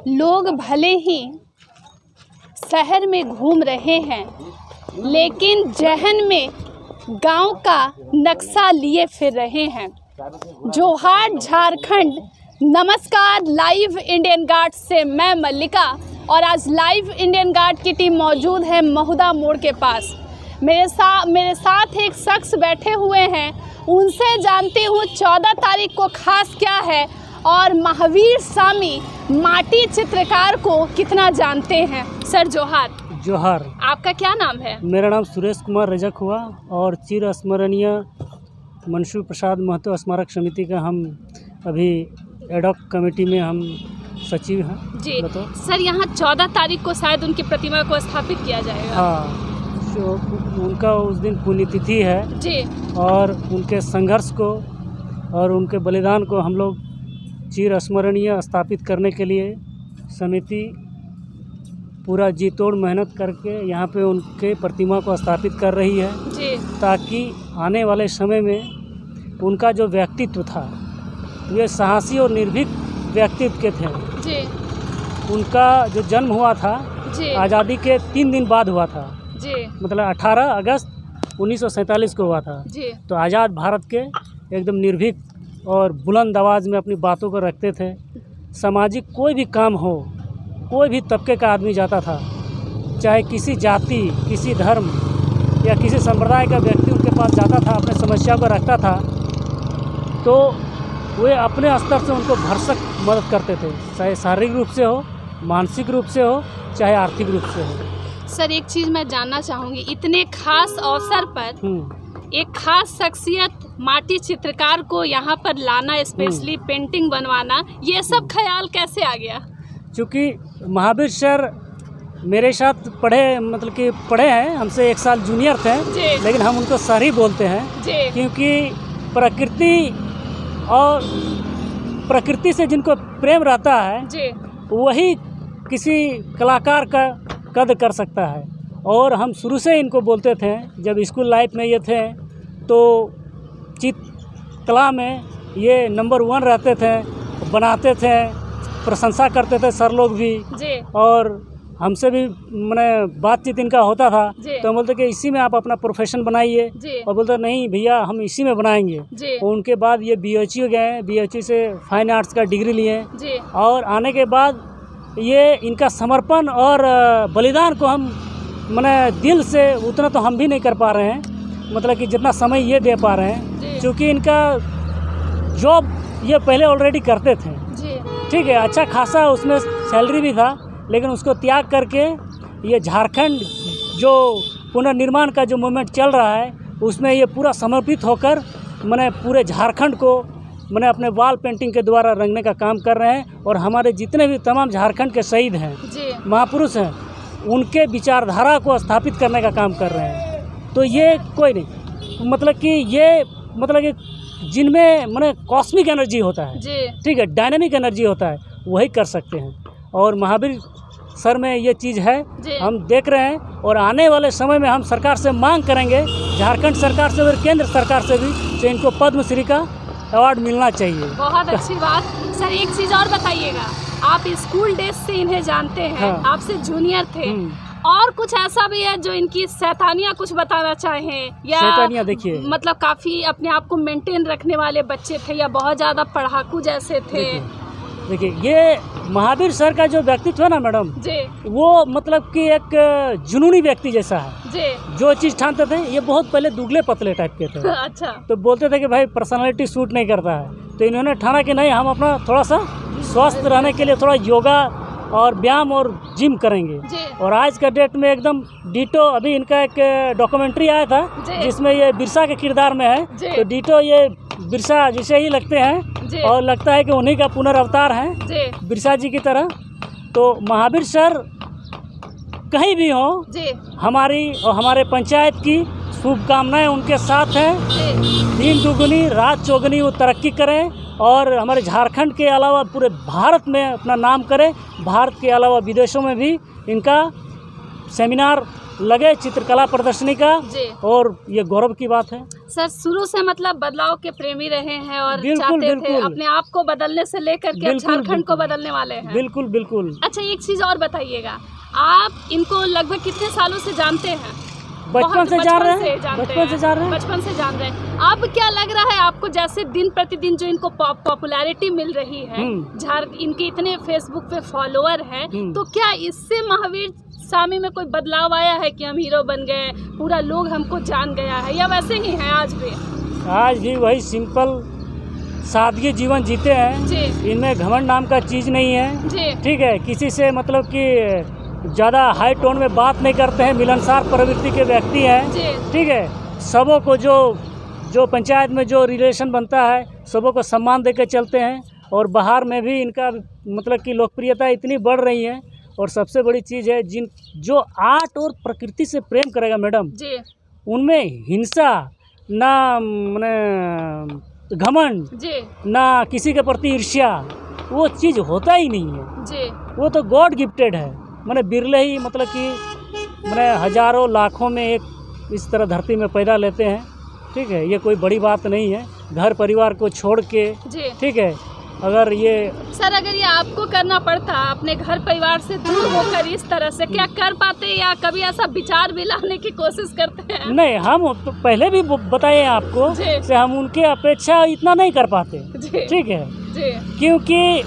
लोग भले ही शहर में घूम रहे हैं, लेकिन जहन में गांव का नक्शा लिए फिर रहे हैं। जोहार झारखंड। नमस्कार, लाइव इंडियन गार्ड से मैं मल्लिका, और आज लाइव इंडियन गार्ड की टीम मौजूद है महुदा मोड़ के पास। मेरे साथ एक शख्स बैठे हुए हैं, उनसे जानती हूँ 14 तारीख को खास क्या है और महावीर स्वामी माटी चित्रकार को कितना जानते हैं। सर जोहार। जोहार। आपका क्या नाम है? मेरा नाम सुरेश कुमार रजक हुआ और चिर स्मरणीय मंशूर प्रसाद महतो स्मारक समिति का हम अभी एडॉक कमेटी में हम सचिव हैं जी। सर, यहाँ 14 तारीख को शायद उनकी प्रतिमा को स्थापित किया जाएगा। हाँ, उनका उस दिन पुण्यतिथि है जी। और उनके संघर्ष को और उनके बलिदान को हम लोग चिर स्मरणीय स्थापित करने के लिए समिति पूरा जी तोड़ मेहनत करके यहाँ पे उनके प्रतिमा को स्थापित कर रही है जी, ताकि आने वाले समय में उनका जो व्यक्तित्व था, वे साहसी और निर्भीक व्यक्तित्व के थे जी। उनका जो जन्म हुआ था आज़ादी के 3 दिन बाद हुआ था जी। मतलब 18 अगस्त 1947 को हुआ था जी। तो आज़ाद भारत के एकदम निर्भीक और बुलंद आवाज़ में अपनी बातों को रखते थे। सामाजिक कोई भी काम हो, कोई भी तबके का आदमी जाता था, चाहे किसी जाति, किसी धर्म या किसी संप्रदाय का व्यक्ति उनके पास जाता था, अपने समस्या को रखता था, तो वे अपने स्तर से उनको भरसक मदद करते थे, चाहे शारीरिक रूप से हो, मानसिक रूप से हो, चाहे आर्थिक रूप से हो। सर, एक चीज़ मैं जानना चाहूँगी, इतने खास अवसर पर एक खास शख्सियत माटी चित्रकार को यहाँ पर लाना, स्पेशली पेंटिंग बनवाना, ये सब ख्याल कैसे आ गया? क्योंकि महावीर सर मेरे साथ पढ़े हैं, हमसे 1 साल जूनियर थे, लेकिन हम उनको सर ही बोलते हैं क्योंकि प्रकृति से जिनको प्रेम रहता है वही किसी कलाकार का कद कर सकता है। और हम शुरू से इनको बोलते थे, जब स्कूल लाइफ में ये थे तो चित्रकला में ये नंबर 1 रहते थे, बनाते थे, प्रशंसा करते थे सर लोग भी जी। और हमसे भी मैंने बातचीत इनका होता था तो बोलते कि इसी में आप अपना प्रोफेशन बनाइए, और बोलते नहीं भैया हम इसी में बनाएंगे। और उनके बाद ये BHU गए, BHU से फाइन आर्ट्स का डिग्री लिए, और आने के बाद ये इनका समर्पण और बलिदान को हम दिल से उतना तो हम भी नहीं कर पा रहे हैं, मतलब कि जितना समय ये दे पा रहे हैं, क्योंकि इनका जॉब ये पहले ऑलरेडी करते थे, ठीक है, अच्छा खासा उसमें सैलरी भी था, लेकिन उसको त्याग करके ये झारखंड जो पुनर्निर्माण का जो मूवमेंट चल रहा है उसमें ये पूरा समर्पित होकर पूरे झारखंड को अपने वॉल पेंटिंग के द्वारा रंगने का काम कर रहे हैं। और हमारे जितने भी तमाम झारखंड के शहीद हैं, महापुरुष हैं, उनके विचारधारा को स्थापित करने का काम कर रहे हैं। तो ये कोई नहीं, कि जिनमें कॉस्मिक एनर्जी होता है, ठीक है, डायनामिक एनर्जी होता है, वही कर सकते हैं। और महावीर सर में ये चीज़ है, हम देख रहे हैं, और आने वाले समय में हम सरकार से मांग करेंगे, झारखंड सरकार से और केंद्र सरकार से भी, कि इनको पद्मश्री का अवार्ड मिलना चाहिए। बहुत अच्छी बात। सर, एक चीज़ और बताइएगा, आप स्कूल डेज से इन्हें जानते हैं, हाँ। आपसे जूनियर थे, और कुछ ऐसा भी है जो इनकी शैतानियाँ कुछ बताना चाहें, या शैतानियाँ? देखिए, काफ़ी अपने आप को मेंटेन रखने वाले बच्चे थे, या बहुत ज़्यादा पढ़ाकू जैसे थे? देखिए, ये महावीर सर का जो व्यक्तित्व है ना मैडम जी, वो कि एक जुनूनी व्यक्ति जैसा है जी। जो चीज़ ठानते थे, ये बहुत पहले दुबले पतले टाइप के थे अच्छा। तो बोलते थे कि भाई पर्सनालिटी सूट नहीं करता है, तो इन्होंने ठाना कि नहीं, हम अपना थोड़ा सा स्वस्थ रहने के लिए थोड़ा योगा और व्यायाम और जिम करेंगे। और आज का डेट में एकदम डिटो, अभी इनका एक डॉक्यूमेंट्री आया था जिसमें ये बिरसा के किरदार में है, तो डिटो ये बिरसा जैसे ही लगते हैं, और लगता है कि उन्हीं का पुनर्अवतार है बिरसा जी की तरह। तो महावीर सर कहीं भी हो, हमारी और हमारे पंचायत की शुभकामनाएं उनके साथ हैं। दिन दुगुनी रात चौगुनी वो तरक्की करें, और हमारे झारखंड के अलावा पूरे भारत में अपना नाम करें। भारत के अलावा विदेशों में भी इनका सेमिनार लगे चित्रकला प्रदर्शनी का, और ये गौरव की बात है। सर शुरू से मतलब बदलाव के प्रेमी रहे हैं और चाहते थे अपने आप को बदलने से लेकर के झारखंड को बदलने वाले हैं। बिल्कुल बिल्कुल। अच्छा एक चीज और बताइएगा, आप इनको लगभग कितने सालों से जानते हैं? बचपन से जान रहे हैं। बचपन से जान रहे हैं। अब क्या लग रहा है आपको, जैसे दिन प्रतिदिन जो इनको पॉपुलैरिटी मिल रही है, इनके इतने फेसबुक पे फॉलोअर हैं, तो क्या इससे महावीर स्वामी में कोई बदलाव आया है कि हम हीरो बन गए, पूरा लोग हमको जान गया है, या वैसे ही है आज भी? आज भी वही सिंपल सादगी जीवन जीते हैं जी। इनमें घमंड नाम का चीज़ नहीं है जी। ठीक है, किसी से मतलब कि ज़्यादा हाई टोन में बात नहीं करते हैं, मिलनसार प्रवृत्ति के व्यक्ति हैं। ठीक है, सबों को जो पंचायत में जो रिलेशन बनता है सबों को सम्मान देकर चलते हैं, और बाहर में भी इनका मतलब कि लोकप्रियता इतनी बढ़ रही है। और सबसे बड़ी चीज़ है, जो आर्ट और प्रकृति से प्रेम करेगा मैडम जी, उनमें हिंसा ना घमंड जी, ना किसी के प्रति ईर्ष्या, वो चीज़ होता ही नहीं है जी। वो तो गॉड गिफ्टेड है, मैंने बिरले ही मतलब कि हजारों लाखों में एक इस तरह धरती में पैदा लेते हैं। ठीक है, ये कोई बड़ी बात नहीं है, घर परिवार को छोड़ के। ठीक है, अगर ये आपको करना पड़ता अपने घर परिवार से दूर होकर इस तरह से, क्या कर पाते, या कभी ऐसा विचार भी लाने की कोशिश करते हैं? नहीं, हम तो पहले भी बताए आपको से हम उनके अपेक्षा इतना नहीं कर पाते। ठीक है जी। क्योंकि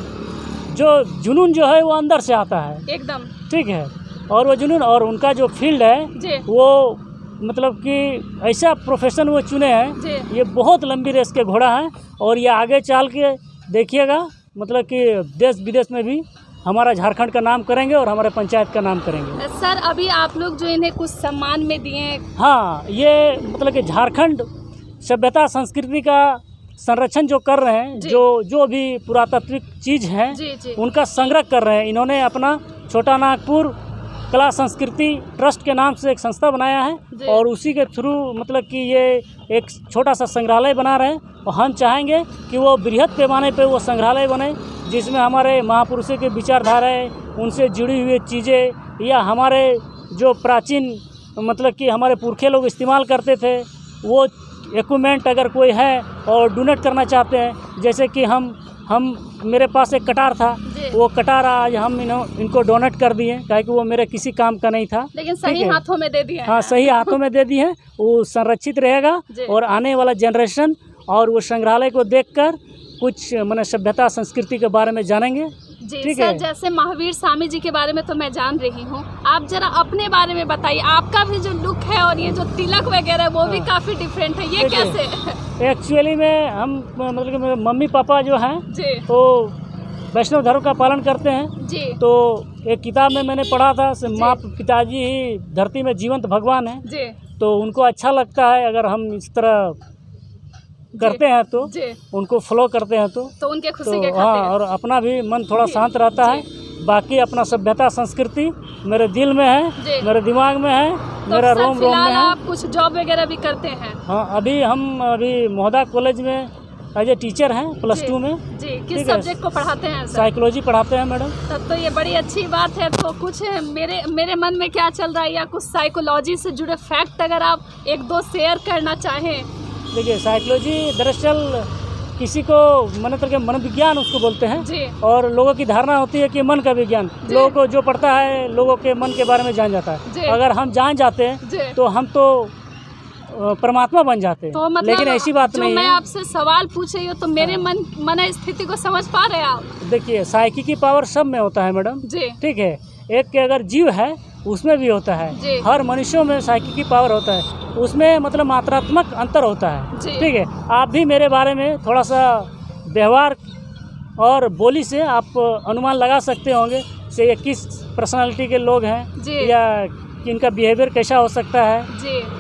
जो जुनून जो है वो अंदर से आता है एकदम। ठीक है, और वो जुनून और उनका जो फील्ड है वो मतलब कि ऐसा प्रोफेशन वो चुने हैं, ये बहुत लंबी रेस के घोड़ा है, और ये आगे चल के देखिएगा मतलब कि देश विदेश में भी हमारा झारखंड का नाम करेंगे और हमारे पंचायत का नाम करेंगे। सर अभी आप लोग जो इन्हें कुछ सम्मान में दिए? हाँ, ये मतलब कि झारखंड सभ्यता संस्कृति का संरक्षण जो कर रहे हैं, जो भी पुरातात्विक चीज़ हैं उनका संग्रह कर रहे हैं। इन्होंने अपना छोटा नागपुर कला संस्कृति ट्रस्ट के नाम से एक संस्था बनाया है, और उसी के थ्रू मतलब कि ये एक छोटा सा संग्रहालय बना रहे हैं, और हम चाहेंगे कि वो बृहद पैमाने पे वो संग्रहालय बने, जिसमें हमारे महापुरुषों के विचारधाराएँ, उनसे जुड़ी हुई चीज़ें, या हमारे जो प्राचीन मतलब कि हमारे पुरखे लोग इस्तेमाल करते थे वो इक्विपमेंट अगर कोई है और डोनेट करना चाहते हैं, जैसे कि हम मेरे पास एक कटार था, वो कटार आज हम इनको डोनेट कर दिए, ताकि वो मेरे किसी काम का नहीं था, लेकिन सही हाथों में दे दिए। हाँ, सही हाथों में दे दिए हैं, वो संरक्षित रहेगा, और आने वाला जनरेशन और वो संग्रहालय को देखकर कुछ सभ्यता संस्कृति के बारे में जानेंगे। जी सर, जैसे महावीर स्वामी जी के बारे में तो मैं जान रही हूँ, आप जरा अपने बारे में बताइए। आपका भी जो लुक है और ये जो तिलक वगैरह वो भी काफ़ी डिफरेंट है, ये कैसे? एक्चुअली में हम मतलब कि मेरे मम्मी पापा जो हैं तो वैष्णव धर्म का पालन करते हैं जी। तो एक किताब में मैंने पढ़ा था, माँ पिताजी ही धरती में जीवंत भगवान है जी। तो उनको अच्छा लगता है अगर हम इस तरह करते हैं तो उनको फॉलो करते हैं तो उनके खुशी के खातिर। हाँ, और अपना भी मन थोड़ा शांत रहता है। बाकी अपना सभ्यता संस्कृति मेरे दिल में है, मेरे दिमाग में है, मेरा रोम रोम में है। आप कुछ जॉब वगैरह भी करते हैं? हाँ, हम अभी मोहदा कॉलेज में एज ए टीचर हैं +2 में जी। किस सब्जेक्ट को पढ़ाते हैं? साइकोलॉजी पढ़ाते हैं मैडम। तब तो ये बड़ी अच्छी बात है। तो कुछ मेरे मन में क्या चल रहा है, या कुछ साइकोलॉजी से जुड़े फैक्ट अगर आप 1-2 शेयर करना चाहें? देखिए, साइकोलॉजी दरअसल किसी को मनोविज्ञान उसको बोलते हैं जी। और लोगों की धारणा होती है कि मन का विज्ञान, लोगों को जो पढ़ता है लोगों के मन के बारे में जान जाता है। अगर हम जान जाते हैं तो हम तो परमात्मा बन जाते हैं, तो मतलब लेकिन ऐसी बात नहीं है। मैं आपसे सवाल पूछ रही हूँ तो मेरे मन स्थिति को समझ पा रहे हैं आप? देखिए, साइकी की पावर सब में होता है मैडम जी। ठीक है, एक के अगर जीव है उसमें भी होता है, हर मनुष्यों में साइकी की पावर होता है, उसमें मतलब मात्रात्मक अंतर होता है। ठीक है, आप भी मेरे बारे में थोड़ा सा व्यवहार और बोली से आप अनुमान लगा सकते होंगे से ये किस पर्सनालिटी के लोग हैं, या इनका बिहेवियर कैसा हो सकता है।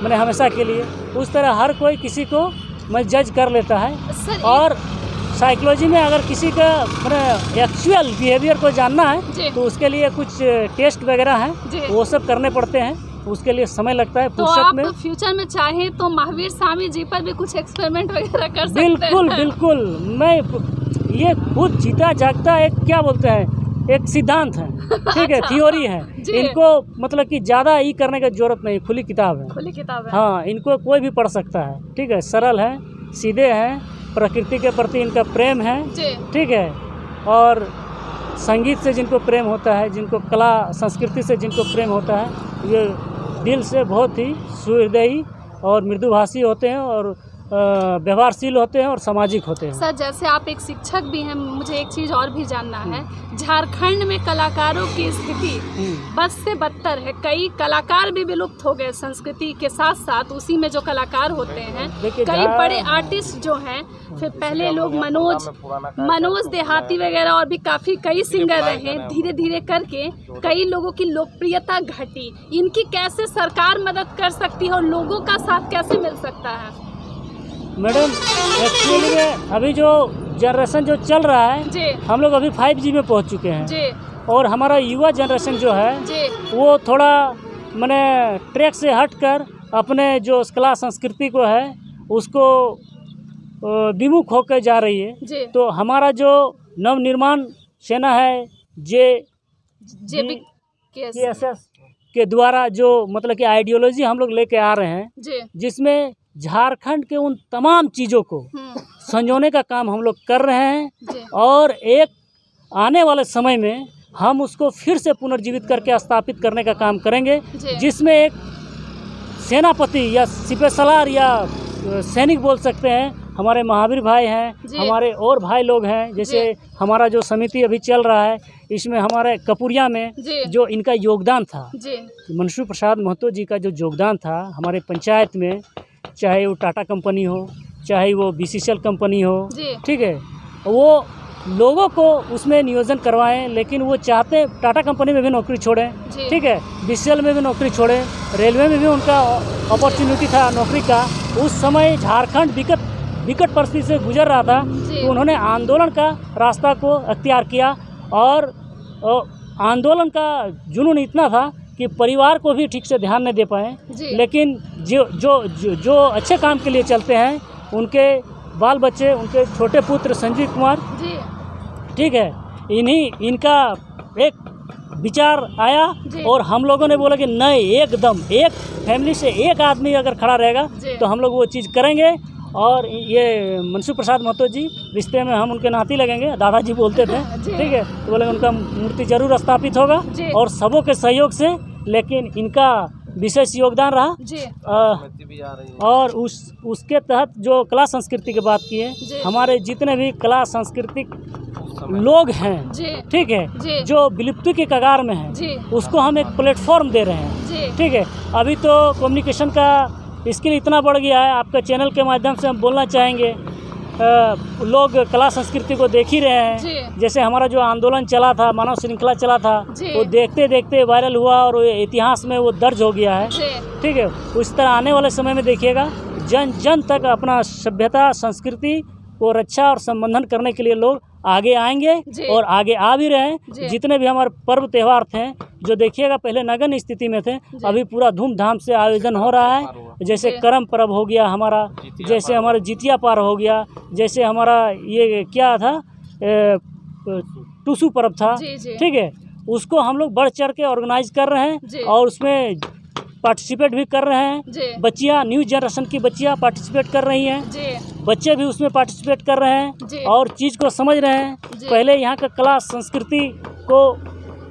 मैंने हमेशा के लिए उस तरह हर कोई किसी को मैं जज कर लेता है। और साइकोलॉजी में अगर किसी का एक्चुअल बिहेवियर को जानना है तो उसके लिए कुछ टेस्ट वगैरह हैं, वो सब करने पड़ते हैं, उसके लिए समय लगता है। तो आप में फ्यूचर में चाहें तो महावीर स्वामी जी पर भी कुछ एक्सपेरिमेंट वगैरह कर सकते हैं? बिल्कुल बिल्कुल। मैं ये खुद जीता जागता एक क्या बोलते हैं एक सिद्धांत है, ठीक है, थ्योरी है। इनको मतलब कि ज़्यादा ई करने की जरूरत नहीं, खुली किताब है, खुली किताब है। हाँ, इनको कोई भी पढ़ सकता है, ठीक है, सरल है, सीधे हैं, प्रकृति के प्रति इनका प्रेम है, ठीक है, और संगीत से जिनको प्रेम होता है, जिनको कला संस्कृति से जिनको प्रेम होता है, ये दिल से बहुत ही सुहृदयी और मृदुभाषी होते हैं और व्यवहारशील होते हैं और सामाजिक होते हैं। सर, जैसे आप एक शिक्षक भी हैं, मुझे एक चीज़ और भी जानना है। झारखंड में कलाकारों की स्थिति बद से बदतर है। कई कलाकार भी विलुप्त हो गए संस्कृति के साथ साथ, उसी में जो कलाकार होते हैं, कई बड़े आर्टिस्ट जो हैं, फिर पहले लोग मनोज देहाती वगैरह और भी काफ़ी कई सिंगर रहे, धीरे धीरे करके कई लोगों की लोकप्रियता घटी। इनकी कैसे सरकार मदद कर सकती है और लोगों का साथ कैसे मिल सकता है? मैडम, एक्चुअली में अभी जो जनरेशन जो चल रहा है, हम लोग अभी 5G में पहुंच चुके हैं, और हमारा युवा जनरेशन जो है वो थोड़ा माने ट्रैक से हटकर अपने जो कला संस्कृति को है उसको विमुख होकर जा रही है। तो हमारा जो नवनिर्माण सेना है JBKSS के द्वारा जो मतलब कि आइडियोलॉजी हम लोग लेके आ रहे हैं, जिसमें झारखंड के उन तमाम चीज़ों को संजोने का काम हम लोग कर रहे हैं, और एक आने वाले समय में हम उसको फिर से पुनर्जीवित करके स्थापित करने का काम करेंगे, जिसमें एक सेनापति या सिपहसालार या सैनिक बोल सकते हैं, हमारे महावीर भाई हैं, हमारे और भाई लोग हैं, जैसे हमारा जो समिति अभी चल रहा है, इसमें हमारे कपूरिया में जो इनका योगदान था, मनसू प्रसाद महतो जी का जो योगदान था हमारे पंचायत में, चाहे वो टाटा कंपनी हो, चाहे वो BCCL कंपनी हो, ठीक है, वो लोगों को उसमें नियोजन करवाएं, लेकिन वो चाहते हैं टाटा कंपनी में भी नौकरी छोड़ें, ठीक है, BCCL में भी नौकरी छोड़ें, रेलवे में भी उनका अपॉर्चुनिटी था नौकरी का। उस समय झारखंड विकट परिस्थिति से गुजर रहा था, तो उन्होंने आंदोलन का रास्ता को अख्तियार किया, और आंदोलन का जुनून इतना था कि परिवार को भी ठीक से ध्यान नहीं दे पाए, लेकिन जो अच्छे काम के लिए चलते हैं, उनके बाल बच्चे, उनके छोटे पुत्र संजीव कुमार, ठीक है, इनका एक विचार आया, और हम लोगों ने बोला कि नहीं, एकदम एक फैमिली से एक आदमी अगर खड़ा रहेगा तो हम लोग वो चीज़ करेंगे। और ये मनसू प्रसाद महतो जी रिश्ते में हम उनके नाती लगेंगे, दादाजी बोलते थे, ठीक है, तो बोले उनका मूर्ति जरूर स्थापित होगा, और सबों के सहयोग से, लेकिन इनका विशेष योगदान रहा। और उसके तहत जो कला संस्कृति की बात की है, हमारे जितने भी कला सांस्कृतिक लोग हैं, ठीक है, जो विलुप्ति के कगार में हैं, उसको हम एक प्लेटफॉर्म दे रहे हैं, ठीक है। अभी तो कम्युनिकेशन का स्किल इतना बढ़ गया है, आपका चैनल के माध्यम से हम बोलना चाहेंगे, लोग कला संस्कृति को देख ही रहे हैं। जैसे हमारा जो आंदोलन चला था, मानव श्रृंखला चला था, वो देखते देखते वायरल हुआ और इतिहास में वो दर्ज हो गया है, ठीक है। उस तरह आने वाले समय में देखिएगा, जन जन तक अपना सभ्यता संस्कृति को रक्षा और संवर्धन करने के लिए लोग आगे आएंगे, और आगे आ भी रहे हैं। जितने भी हमारे पर्व त्यौहार थे, जो देखिएगा पहले नगण्य स्थिति में थे, अभी पूरा धूमधाम से आयोजन हो रहा है। जैसे करम पर्व हो गया हमारा, जैसे हमारा जितिया पार हो गया, जैसे हमारा ये क्या था, टूसू पर्व था, ठीक है, उसको हम लोग बढ़ चढ़ के ऑर्गेनाइज कर रहे हैं, और उसमें पार्टिसिपेट भी कर रहे हैं। बच्चियाँ, न्यू जनरेशन की बच्चियाँ पार्टिसिपेट कर रही हैं, बच्चे भी उसमें पार्टिसिपेट कर रहे हैं और चीज़ को समझ रहे हैं। पहले यहाँ का कला संस्कृति को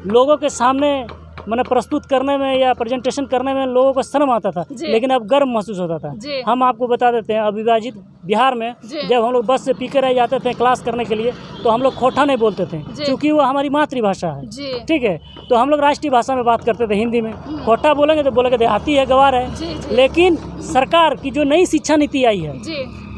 लोगों के सामने मैंने प्रस्तुत करने में या प्रेजेंटेशन करने में लोगों को शर्म आता था, लेकिन अब गर्व महसूस होता था। हम आपको बता देते हैं, अविभाजित बिहार में जब हम लोग बस से पी के रह जाते थे क्लास करने के लिए, तो हम लोग खोटा नहीं बोलते थे, क्योंकि वो हमारी मातृभाषा है, ठीक है। तो हम लोग राष्ट्रीय भाषा में बात करते थे, हिंदी में। खोटा बोलेंगे तो बोलेंगे देहाती है, गवार है। लेकिन सरकार की जो नई शिक्षा नीति आई है,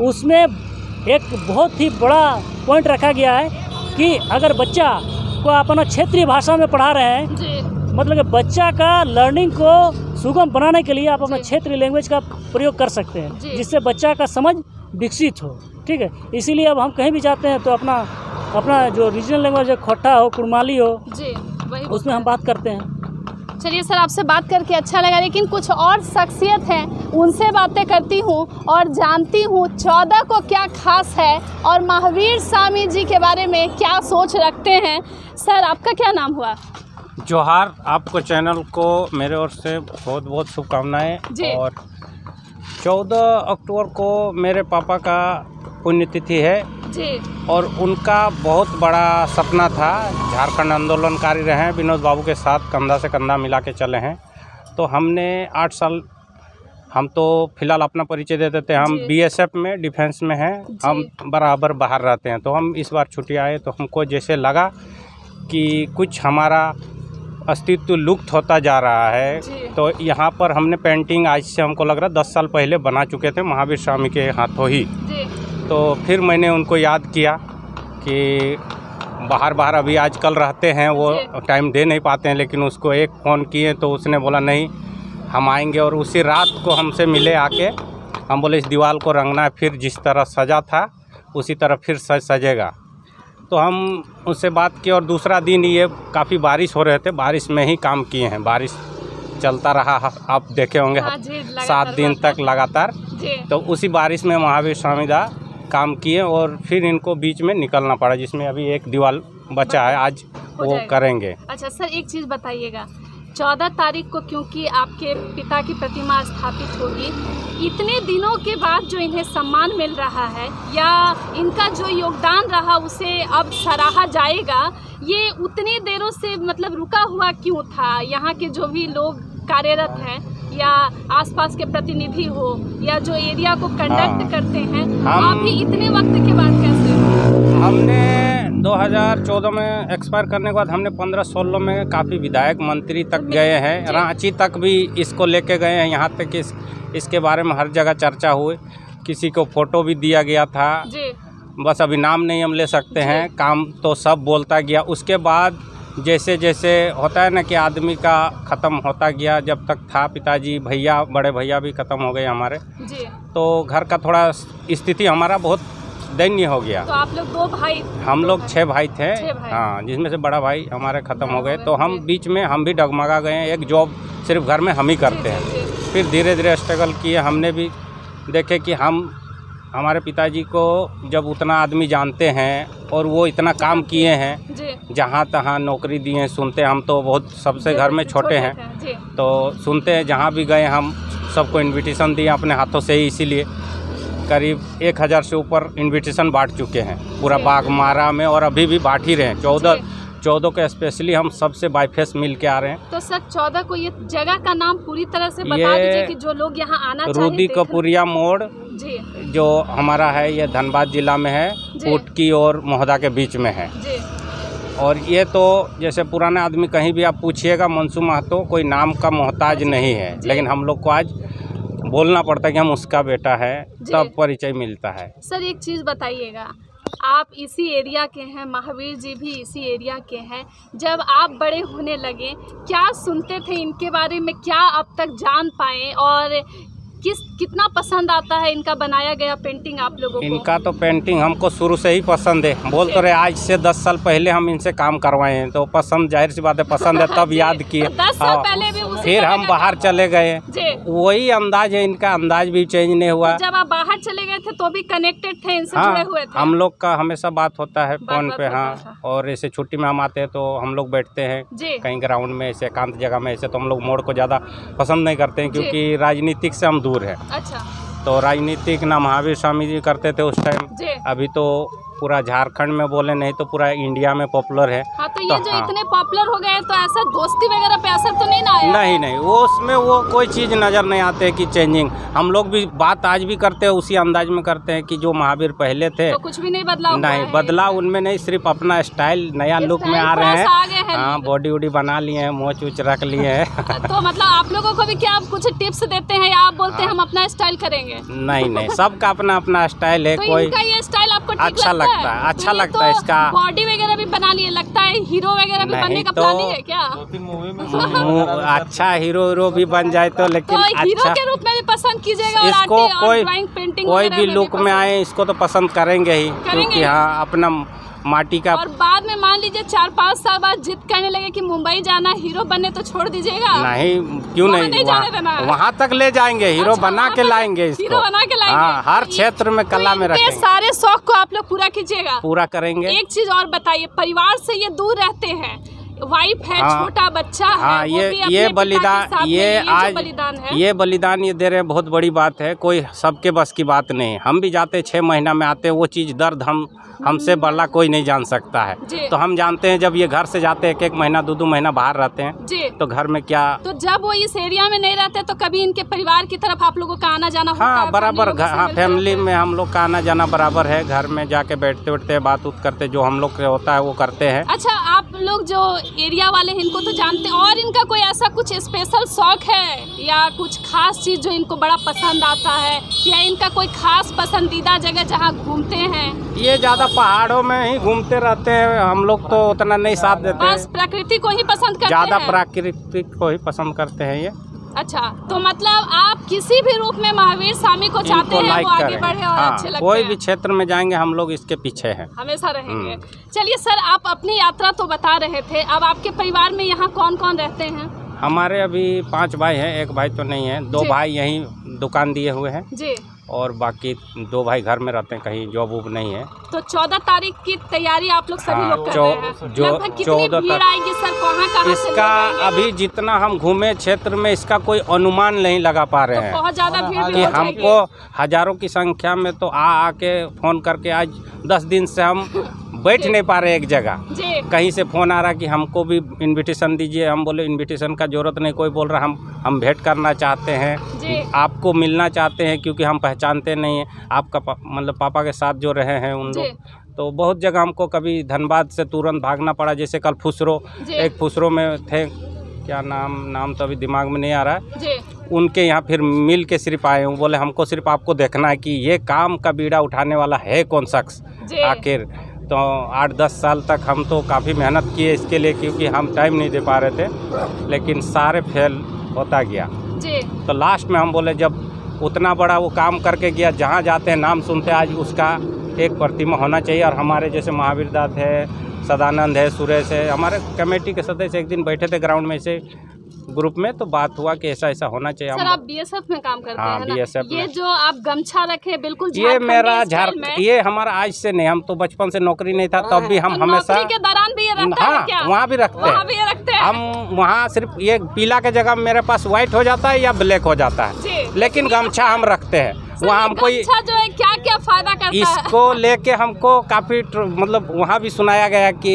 उसमें एक बहुत ही बड़ा पॉइंट रखा गया है कि अगर बच्चा को अपना क्षेत्रीय भाषा में पढ़ा रहे हैं, मतलब कि बच्चा का लर्निंग को सुगम बनाने के लिए आप अपना क्षेत्रीय लैंग्वेज का प्रयोग कर सकते हैं, जिससे बच्चा का समझ विकसित हो, ठीक है। इसीलिए अब हम कहीं भी जाते हैं तो अपना जो रीजनल लैंग्वेज है, खोटा हो, कुड़माली हो, उसमें हम बात करते हैं। चलिए सर, आपसे बात करके अच्छा लगा, लेकिन कुछ और शख्सियत हैं, उनसे बातें करती हूँ और जानती हूँ 14 को क्या खास है और महावीर स्वामी जी के बारे में क्या सोच रखते हैं। सर, आपका क्या नाम हुआ? जोहार, आपको चैनल को मेरे ओर से बहुत बहुत शुभकामनाएं। और 14 अक्टूबर को मेरे पापा का पुण्यतिथि है जी। और उनका बहुत बड़ा सपना था, झारखंड आंदोलनकारी रहे हैं, विनोद बाबू के साथ कंधा से कंधा मिला के चले हैं। तो हमने 8 साल, हम तो फिलहाल अपना परिचय दे देते हैं, हम बीएसएफ में डिफेंस में हैं, हम बराबर बाहर रहते हैं। तो हम इस बार छुट्टी आए तो हमको जैसे लगा कि कुछ हमारा अस्तित्व लुप्त होता जा रहा है। तो यहाँ पर हमने पेंटिंग आज से हमको लग रहा है 10 साल पहले बना चुके थे महावीर स्वामी के हाथों ही। तो फिर मैंने उनको याद किया कि बाहर अभी आजकल रहते हैं, वो टाइम दे नहीं पाते हैं, लेकिन उसको एक फ़ोन किए तो उसने बोला नहीं हम आएंगे। और उसी रात को हमसे मिले आके, हम बोले इस दीवार को रंगना है, फिर जिस तरह सजा था उसी तरह फिर सजेगा। तो हम उससे बात की और दूसरा दिन ये काफ़ी बारिश हो रहे थे, बारिश में ही काम किए हैं। बारिश चलता रहा, आप देखे होंगे 7 दिन तक लगातार। तो उसी बारिश में महावीर स्वामी दा काम किए और फिर इनको बीच में निकलना पड़ा, जिसमें अभी एक दीवार बचा है, आज वो करेंगे। अच्छा सर, एक चीज़ बताइएगा, 14 तारीख को क्योंकि आपके पिता की प्रतिमा स्थापित होगी, इतने दिनों के बाद जो इन्हें सम्मान मिल रहा है या इनका जो योगदान रहा उसे अब सराहा जाएगा, ये उतनी देरों से मतलब रुका हुआ क्यों था? यहाँ के जो भी लोग कार्यरत हैं या आसपास के प्रतिनिधि हो या जो एरिया को कंडक्ट करते हैं, अभी इतने वक्त के बाद कैसे? हमने 2014 में एक्सपायर करने के बाद हमने 15-16 में काफ़ी विधायक मंत्री तक गए हैं, रांची तक भी इसको लेके गए हैं। यहाँ तक कि इसके बारे में हर जगह चर्चा हुई, किसी को फ़ोटो भी दिया गया था जी। बस अभी नाम नहीं हम ले सकते हैं, काम तो सब बोलता गया। उसके बाद जैसे जैसे होता है ना कि आदमी का ख़त्म होता गया, जब तक था पिताजी, भैया, बड़े भैया भी ख़त्म हो गए हमारे जी। तो घर का थोड़ा स्थिति हमारा बहुत दयनीय हो गया। तो आप लोग 2 भाई? हम लोग 6 भाई थे। हाँ, जिसमें से बड़ा भाई हमारे ख़त्म हो गए। तो हम बीच में हम भी डगमगा गए, एक जॉब सिर्फ घर में हम ही करते हैं। फिर धीरे धीरे स्ट्रगल किए, हमने भी देखे कि हमारे पिताजी को जब उतना आदमी जानते हैं और वो इतना काम किए हैं, जहाँ तहाँ नौकरी दिए हैं, सुनते हैं, हम तो बहुत सबसे घर में छोटे हैं तो सुनते हैं, जहाँ भी गए हम सबको इनविटेशन दिए अपने हाथों से ही। इसीलिए करीब 1000 से ऊपर इनविटेशन बांट चुके हैं पूरा बागमारा में, और अभी भी बांट ही रहे हैं। 14 को स्पेशली हम सबसे बाईफेस मिल के आ रहे हैं। तो सर 14 को ये जगह का नाम पूरी तरह से बता दीजिए कि जो लोग यहाँ आना चाहें। रूदी कपूरिया मोड़ जी, जो हमारा है ये धनबाद जिला में है, पुटकी और मोहदा के बीच में है जी। और ये तो जैसे पुराने आदमी कहीं भी आप पूछिएगा, मनसू महतो कोई नाम का मोहताज नहीं है, लेकिन हम लोग को आज बोलना पड़ता है कि हम उसका बेटा है, तब परिचय मिलता है। सर एक चीज़ बताइएगा, आप इसी एरिया के हैं, महावीर जी भी इसी एरिया के हैं, जब आप बड़े होने लगे क्या सुनते थे इनके बारे में, क्या अब तक जान पाए और कितना पसंद आता है इनका बनाया गया पेंटिंग आप लोगों को? इनका तो पेंटिंग हमको शुरू से ही पसंद है। बोल तो रहे आज से 10 साल पहले हम इनसे काम करवाए हैं, तो पसंद, जाहिर सी बात है पसंद है, तब याद किए। 10 साल पहले भी फिर हम बाहर चले गए, वही अंदाज है इनका, अंदाज भी चेंज नहीं हुआ। जब आप बाहर चले गए थे तो भी कनेक्टेड थे, इनसे जुड़े हुए थे? हम लोग का हमेशा बात होता है फोन पे। हाँ, और ऐसे छुट्टी में हम आते हैं तो हम लोग बैठते हैं कहीं ग्राउंड में, ऐसे एकांत जगह में। ऐसे तो हम लोग मोड़ को ज़्यादा पसंद नहीं करते हैं क्योंकि राजनीतिक से हम दूर है। अच्छा। तो राजनीतिक ना महावीर स्वामी जी करते थे उस टाइम, अभी तो पूरा झारखंड में बोले नहीं तो पूरा इंडिया में पॉपुलर है। हाँ, तो ये जो इतने पॉपुलर हो गए तो ऐसा दोस्ती वगैरह पे असर तो नहीं ना आया? नहीं, वो उसमें वो कोई चीज़ नज़र नहीं आते कि चेंजिंग। हम लोग भी बात आज भी करते हैं उसी अंदाज में करते हैं कि जो महावीर पहले थे तो कुछ भी नहीं बदलाव? नहीं, बदलाव उनमें नहीं, सिर्फ अपना स्टाइल नया लुक में आ रहे हैं। हाँ, बॉडी वॉडी बना लिए हैं, मोच वोच रख लिए हैं। तो मतलब आप लोगों को भी क्या आप कुछ टिप्स देते हैं या आप बोलते हैं हम अपना स्टाइल करेंगे? नहीं, सबका अपना अपना स्टाइल है। कोई ये स्टाइल आपको अच्छा लगता है? अच्छा लगता है इसका। बॉडी वगैरह भी बना लिए, लगता है हीरो वगैरह भी बनने का प्लानिंग है क्या? अच्छा हीरो भी बन जाए तो, लेकिन तो हीरो के रूप में भी पसंद कीजिएगा। इसको कोई कोई भी लुक में आए इसको तो पसंद करेंगे ही, क्योंकि हाँ अपना माटी का। और बाद में मान लीजिए 4-5 साल बाद जिद करने लगे कि मुंबई जाना, हीरो बनने, तो छोड़ दीजिएगा? नहीं, क्यों नहीं, वहाँ तक ले जाएंगे, हीरो बना के लाएंगे इसको, हीरो बना के लाएंगे। हाँ, हर क्षेत्र में कला में रखेंगे। सारे शौक को आप लोग पूरा कीजिएगा? पूरा करेंगे। एक चीज और बताइए, परिवार से ये दूर रहते हैं, वाइफ है, छोटा बच्चा है, हाँ, ये बलिदान, ये बलिदान ये दे रहे हैं, बहुत बड़ी बात है। कोई सबके बस की बात नहीं। हम भी जाते 6 महीना में आते हैं, वो चीज़ दर्द हमसे बड़ा कोई नहीं जान सकता है। तो हम जानते हैं जब ये घर से जाते हैं 1 महीना 2 महीना बाहर रहते हैं, तो घर में क्या, तो जब वो इस एरिया में नहीं रहते तो कभी इनके परिवार की तरफ आप लोगों का आना जाना होता है? हाँ, बराबर। हाँ, फैमिली में हम लोग का आना जाना बराबर है। घर में जाके बैठते उठते बात उत करते, जो हम लोग के होता है वो करते हैं। अच्छा, आप लोग जो एरिया वाले इनको तो जानते हैं, और इनका कोई ऐसा कुछ स्पेशल शौक है या कुछ खास चीज़ जो इनको बड़ा पसंद आता है, या इनका कोई खास पसंदीदा जगह जहाँ घूमते हैं? ये ज़्यादा पहाड़ों में ही घूमते रहते हैं। हम लोग तो उतना नहीं साथ देते हैं, बस प्रकृति को ही पसंद करते हैं। ज़्यादा प्रकृति को ही पसंद करते हैं ये। अच्छा, तो मतलब आप किसी भी रूप में महावीर स्वामी को चाहते हैं वो आगे बढ़े और अच्छे लगते हैं। कोई भी क्षेत्र में जाएंगे हम लोग इसके पीछे हैं, हमेशा रहेंगे। चलिए सर, आप अपनी यात्रा तो बता रहे थे, अब आपके परिवार में यहाँ कौन कौन रहते हैं? हमारे अभी 5 भाई हैं, 1 भाई तो नहीं है। 2 भाई यहीं दुकान दिए हुए हैं जी, और बाकी 2 भाई घर में रहते हैं, कहीं जॉब वॉब नहीं है। तो 14 तारीख की तैयारी आप लोग सभी लोग कर रहे हैं। लगभग कितनी भीड़ आएगी सर? कहाँ इसका अभी जितना हम घूमे क्षेत्र में इसका कोई अनुमान नहीं लगा पा रहे हैं। बहुत ज़्यादा भीड़ कि हमको हजारों की संख्या में तो आके फ़ोन करके, आज 10 दिन से हम बैठ नहीं पा रहे एक जगह। कहीं से फ़ोन आ रहा कि हमको भी इनविटेशन दीजिए। हम बोले इनविटेशन का ज़रूरत नहीं। कोई बोल रहा हम भेंट करना चाहते हैं, आपको मिलना चाहते हैं, क्योंकि हम पहचानते नहीं हैं आपका मतलब पापा के साथ जो रहे हैं उन लोग। तो बहुत जगह हमको कभी धनबाद से तुरंत भागना पड़ा। जैसे कल फुसरो, एक फुसरो में थे, क्या नाम तो अभी दिमाग में नहीं आ रहा है, उनके यहाँ फिर मिल के सिर्फ आए हूँ। बोले हमको सिर्फ आपको देखना है कि ये काम का बीड़ा उठाने वाला है कौन शख्स आखिर। तो 8-10 साल तक हम तो काफ़ी मेहनत किए इसके लिए, क्योंकि हम टाइम नहीं दे पा रहे थे, लेकिन सारे फेल होता गया जी। तो लास्ट में हम बोले जब उतना बड़ा वो काम करके गया, जहाँ जाते हैं नाम सुनते हैं, आज उसका एक प्रतिमा होना चाहिए। और हमारे जैसे महावीर दास है, सदानंद है, सुरेश है, हमारे कमेटी के सदस्य एक दिन बैठे थे ग्राउंड में से ग्रुप में, तो बात हुआ कि ऐसा ऐसा होना चाहिए। सर, आप बीएसएफ में काम करते हैं ना? बीएसएफ ये जो आप गमछा रखे बिल्कुल ये मेरा ये हमारा आज से नहीं, हम तो बचपन से नौकरी नहीं था तब भी हम हमेशा के दौरान भी ये रखते हैं क्या? वहाँ भी रखते हैं। हम वहाँ सिर्फ ये पीला के जगह मेरे पास व्हाइट हो जाता है या ब्लैक हो जाता है, लेकिन गमछा हम रखते हैं। वहाँ हमको जो है क्या क्या फायदा करता है इसको लेके हमको काफी मतलब वहाँ भी सुनाया गया कि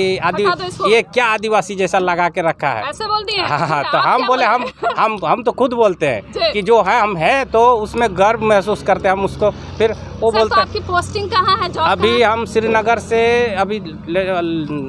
ये क्या आदिवासी जैसा लगा के रखा है, ऐसे बोल दिए। हाँ, तो हम बोले हम तो खुद बोलते हैं कि जो है हम है तो उसमें गर्व महसूस करते हैं हम उसको। फिर वो बोलते हैं आपकी पोस्टिंग कहाँ है? अभी हम श्रीनगर से अभी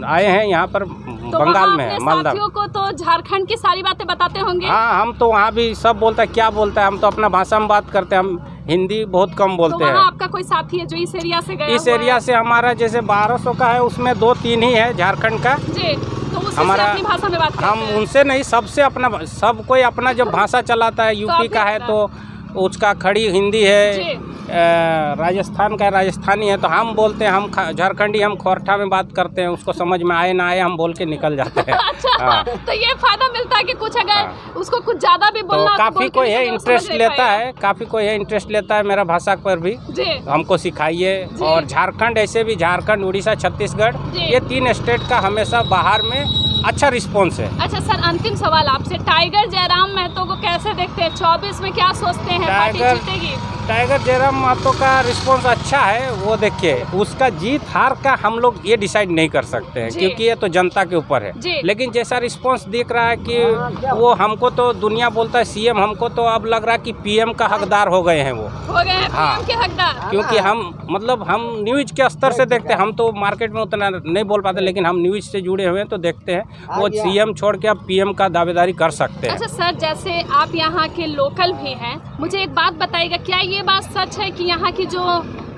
आए हैं यहाँ पर, बंगाल में है, मालदा को। तो झारखंड की सारी बातें बताते होंगे? हाँ, हम तो वहाँ भी सब बोलता है, क्या बोलता है, हम तो अपना भाषा में बात करते हैं, हम हिंदी बहुत कम बोलते हैं। आपका कोई साथी है जो इस एरिया से गया? इस एरिया से हमारा जैसे 1200 का है, उसमें 2-3 ही है झारखंड का जी। तो हमारा अपनी भाषा में बात करते हैं? हम उनसे नहीं, सबसे अपना, सब कोई अपना जब भाषा चलाता है। यूपी का है तो उसका खड़ी हिंदी है, राजस्थान का राजस्थानी है, तो हम बोलते हैं हम झारखंडी, हम खोरठा में बात करते हैं, उसको समझ में आए ना आए हम बोल के निकल जाते हैं। अच्छा, तो ये फायदा मिलता है कि कुछ अगर उसको कुछ ज़्यादा भी बोलना, तो काफ़ी कोई है इंटरेस्ट लेता है, काफ़ी कोई है इंटरेस्ट लेता है मेरा भाषा पर भी, हमको सिखाइए। और झारखंड, ऐसे भी झारखंड, उड़ीसा, छत्तीसगढ़, ये 3 स्टेट का हमेशा बाहर में अच्छा रिस्पॉन्स है। अच्छा सर, अंतिम सवाल आपसे, टाइगर जयराम महतो को कैसे देखते हैं? 24 में क्या सोचते हैं, पार्टी जीतेगी? टाइगर जयराम महतो का रिस्पॉन्स अच्छा है। वो देखिए, उसका जीत हार का हम लोग ये डिसाइड नहीं कर सकते हैं, क्योंकि ये तो जनता के ऊपर है। लेकिन जैसा रिस्पॉन्स दिख रहा है कि वो हमको तो दुनिया बोलता है सीएम, हमको तो अब लग रहा है कि पीएम का हकदार हो गए हैं, वो हो गए हैं पीएम के हकदार। क्योंकि हम मतलब हम न्यूज के स्तर से देखते हैं, हम तो मार्केट में उतना नहीं बोल पाते, लेकिन हम न्यूज से जुड़े हुए हैं तो देखते हैं वो सीएम छोड़ के अब पीएम का दावेदारी कर सकते हैं। अच्छा सर, जैसे आप यहाँ के लोकल भी हैं, मुझे एक बात बताइएगा, क्या ये बात सच है कि यहाँ की जो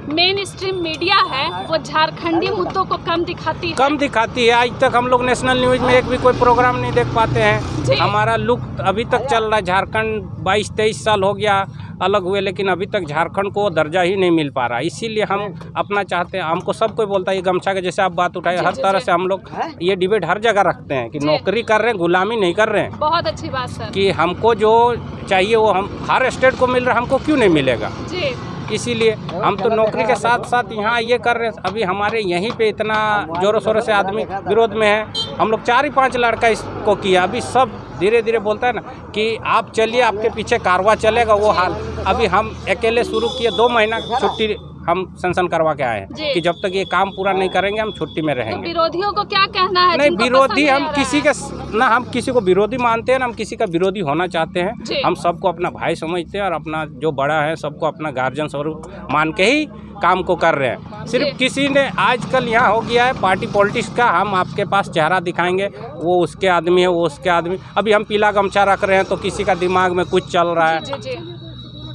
मेन स्ट्रीम मीडिया है वो झारखंडी मुद्दों को कम दिखाती है? कम दिखाती है। आज तक हम लोग नेशनल न्यूज में एक भी कोई प्रोग्राम नहीं देख पाते हैं। हमारा लुक अभी तक चल रहा है, झारखंड 22-23 साल हो गया, अलग हुए, लेकिन अभी तक झारखंड को दर्जा ही नहीं मिल पा रहा। इसीलिए हम अपना चाहते हैं, हमको सब कोई बोलता है ये गमछा के जैसे आप बात उठाए, हर तरह से हम लोग ये डिबेट हर जगह रखते हैं कि नौकरी कर रहे हैं, गुलामी नहीं कर रहे हैं। बहुत अच्छी बात सर, कि हमको जो चाहिए वो हम हर स्टेट को मिल रहा है, हमको क्यों नहीं मिलेगा जी। इसीलिए हम तो नौकरी के साथ साथ यहाँ ये कर रहे हैं। अभी हमारे यहीं पे इतना जोरों शोरों से आदमी विरोध में है, हम लोग 4-5 लड़का इसको किया। अभी सब धीरे धीरे बोलता है ना कि आप चलिए, आपके पीछे कारवा चलेगा, वो हाल। अभी हम अकेले शुरू किए, 2 महीना छुट्टी हम सैंक्शन करवा के आए हैं कि जब तक ये काम पूरा नहीं करेंगे हम छुट्टी में रहेंगे। तो विरोधियों को क्या कहना है? नहीं, विरोधी हम किसी के ना, हम किसी को विरोधी मानते हैं ना हम किसी का विरोधी होना चाहते हैं। हम सबको अपना भाई समझते हैं और अपना जो बड़ा है सबको अपना गार्जियन स्वरूप मान के ही काम को कर रहे हैं। सिर्फ किसी ने आजकल यहाँ हो गया है पार्टी पॉलिटिक्स का, हम आपके पास चेहरा दिखाएंगे, वो उसके आदमी है, वो उसके आदमी। अभी हम पीला गमछा रख रहे हैं तो किसी का दिमाग में कुछ चल रहा है,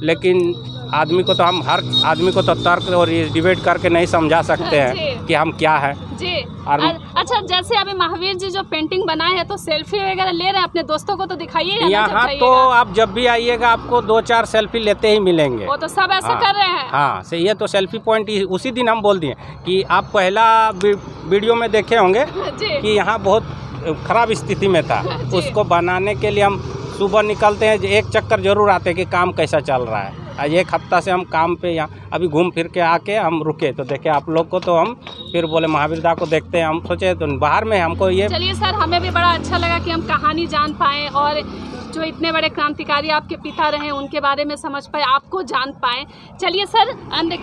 लेकिन आदमी को तो हम हर आदमी को तो तर्क और ये डिबेट करके नहीं समझा सकते हैं कि हम क्या है जी। अच्छा, जैसे अभी महावीर जी जो पेंटिंग बनाए हैं तो सेल्फी वगैरह ले रहे हैं, अपने दोस्तों को तो दिखाइए। यहाँ तो आप जब भी आइएगा आपको 2-4 सेल्फी लेते ही मिलेंगे। वो तो सब ऐसा कर रहे हैं। हाँ, सही है। तो सेल्फी पॉइंट उसी दिन हम बोल दिए कि आप पहला वीडियो में देखे होंगे कि यहाँ बहुत खराब स्थिति में था। उसको बनाने के लिए हम सुबह निकलते हैं, एक चक्कर जरूर आते हैं कि काम कैसा चल रहा है। आज 1 हफ्ता से हम काम पे यहाँ अभी घूम फिर के आके हम रुके तो देखे आप लोग को, तो हम फिर बोले महावीर दा को देखते हैं। हम सोचे तो बाहर में हमको ये। चलिए सर, हमें भी बड़ा अच्छा लगा कि हम कहानी जान पाएँ और जो इतने बड़े क्रांतिकारी आपके पिता रहे उनके बारे में समझ पाए, आपको जान पाएँ। चलिए सर,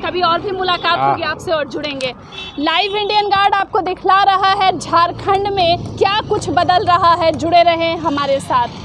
कभी और भी मुलाकात होगी आपसे और जुड़ेंगे। लाइव इंडियन गार्ड आपको दिखला रहा है झारखंड में क्या कुछ बदल रहा है। जुड़े रहें हमारे साथ।